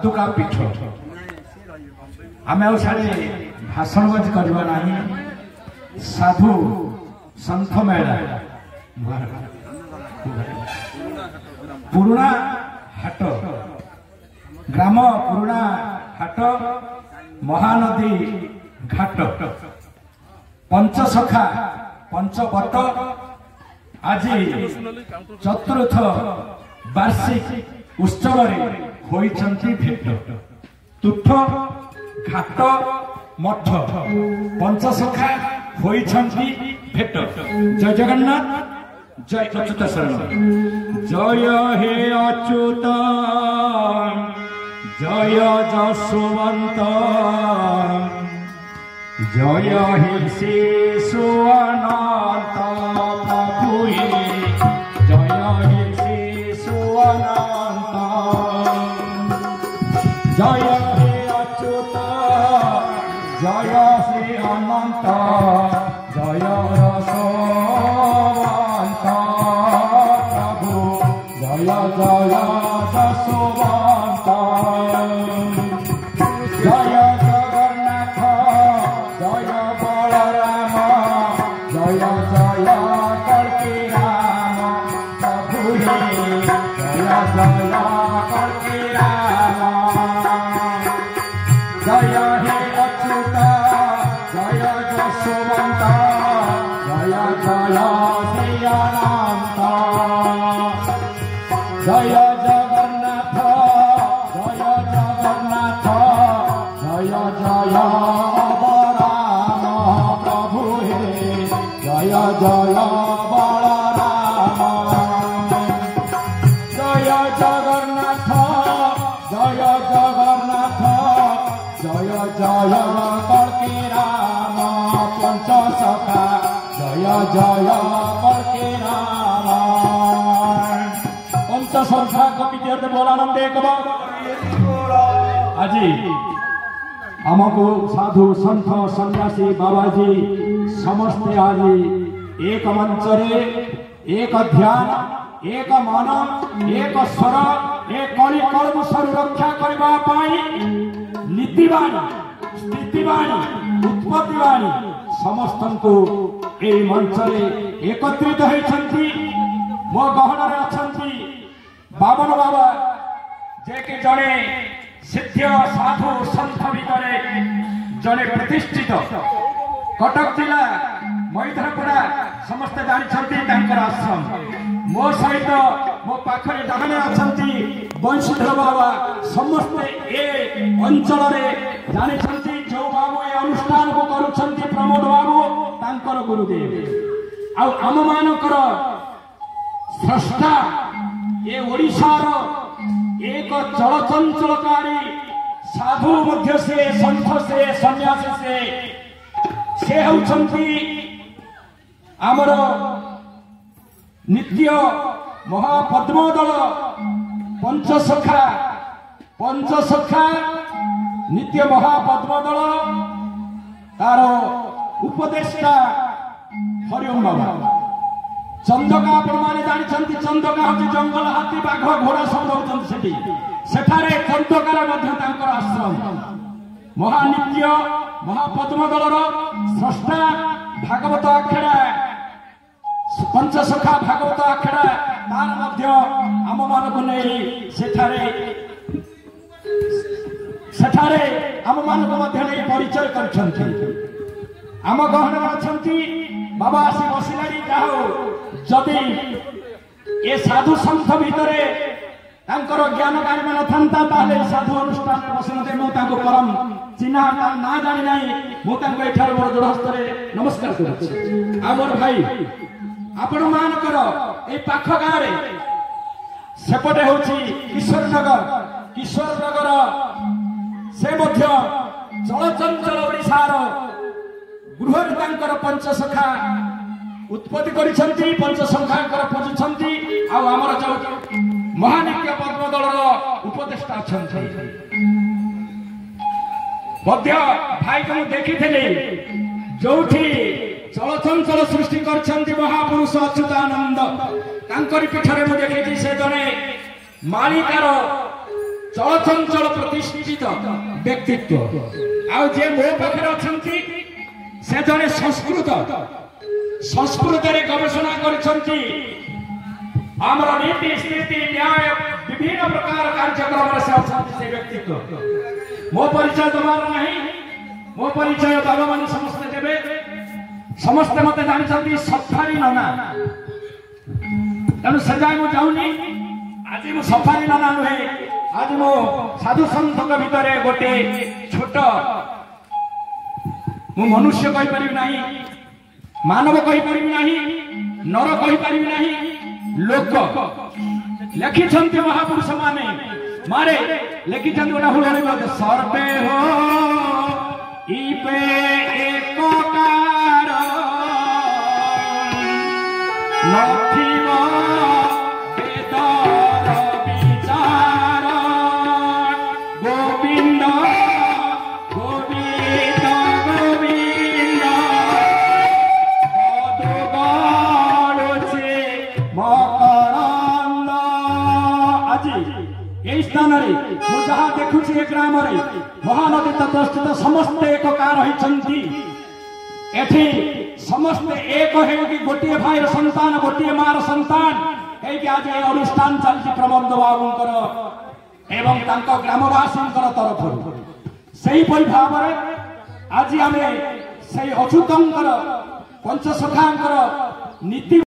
पादुका पीठ आम आड़े भाषण बाजी करवा ना साधु संत मेला पुरुणा हाट ग्राम पुरुणा हाट महानदी घाट पंचसखा पंचवट आज चतुर्थ वार्षिक उत्सव होइछंती भेट तुठ घाट मठ पंचसखा होइछंती भेट। जय जगन्नाथ जय अच्युत शरण। जय हे अच्युत जय जसवंत जय हे शिशु अनंत प्रभु जय हे शिशु अनंत जय हे अच्युत जय श्री अनंत जय रसवंत प्रभु जय जय जसवंत जय जगन्नाथ जय बलराम जय जय कल्की राम प्रभु जय जय कल्की राम जय हे अच्युत जय जसवंत जय जय श्री अनंत जय जगन्नाथ जय जगन्नाथ जय जय बलराम प्रभु जय जय बलराम जय जगन्नाथ जय जगन्नाथ जय जय कल्की राम पंचसखा जय जय कल्की राम पंचसखा कविते बोलानंद एक आज आमको साधु संत सन्यासी बाबाजी समस्ते आज एक मंच एक ध्यान एक मन एक स्वर एक कली कलम रक्षा करने नीतिवाणी स्थितिवाणी उत्पत्तिवाणी समस्त को यही मंच एकत्रित होती मो गहन अच्छा बामन बाबा जे कि जड़े सिद्ध साधु सन्थ भितर जड़े प्रतिष्ठित कटक जिला मैथरपुरा समस्ते जानते आश्रम मो सहित मो पाखरे डाहने अच्छा बंशीधर बाबा समस्ते ए अंचल जानते जो बाबू ए अनुष्ठान को करुछंती प्रमोद बाबू तांकर गुरुदेव आम मानकर स्रष्टा ए ओडिशार एक चलचंचलकारी साधु मध्य से संत से सन्यासी से होउछंती आमर नित्य महापद्मदल पंचसखा नित्य महापद्मदल तार उपदेष्टा हरिओम बाबा चंदका प्रमाण जानते चंदका हूँ जंगल हाथी बाघ घोड़ा सब रोचे सेठारे चंदकार आश्रम महानित्य महापद्मदल स्रष्टा भागवत आखेड़ा पंचसखा भागवत आखेड़ा तार आम मान को नहीं सेठारे आम मान परिचय कर आम गहन अच्छा बाबा आसी बसिलानी जदि ए साधु सन्थ भितर ज्ञान गारिमा न साधु अनुष्ठान बसनते मुझे परम चिन्ह ना जानी ना मुझे मोर जोड़हस्त नमस्कार कर भाई आपण मानकर ए पाख गाँव सेपटे हूँ किशोर नगर से चलचंचल ओडिशार गृह पंचसखा उत्पत्ति करिसंती पंचसखा पूजुंट आमर जो महानित्य पद्मदल उपदेष्टा अच्छा भाई को देखी जो चलचंचल सृष्टि कर महापुरुष अच्युतानंद पीठरे मुझे देखी से जड़े मालिकार चलचंचल प्रतिष्ठित व्यक्तित्व आउ जे मो पाखे अछंती से जने संस्कृत रे गवेषणा करछंती आमर नीति स्थिति न्याय विभिन्न प्रकार कार्यक्रम से अछंती से व्यक्तित्व मो परिचय दबार नहीं मो परिचय बाबा मान समस्त देबे समस्त मते जानिछंती सफारी नाना तेणु सजाय मु जाऊनी आज मु सफारी नाना नुहे आज मो साधु संत भितर गोटे छोट मु मनुष्य कहि परिबि नाही मानव कहि परिबि नाही नर कहि परिबि नाही लोक लिखिछंती महापुरुष माने मारे लिखिछंती ओना हुलने बोलते सर्वे हो इपे एकोकार नथिव वेदर विचार गोविंद गोविंद गोविंद पदुगड़ुचे मकरंद आज यही स्थान जहाँ देखुची ए ग्राम महानदी तटस्थित समस्ते एककार होती एठी समस्ते एक है कि गोटे भाईर संतान गोटे मार संतान कहीं आज ये अनुष्ठान चलती प्रबंध बाबूंकर एवं तांको ग्रामवासींकर तरफ सही भाव आज आम से अच्युतंकर पंचसखांकर नीति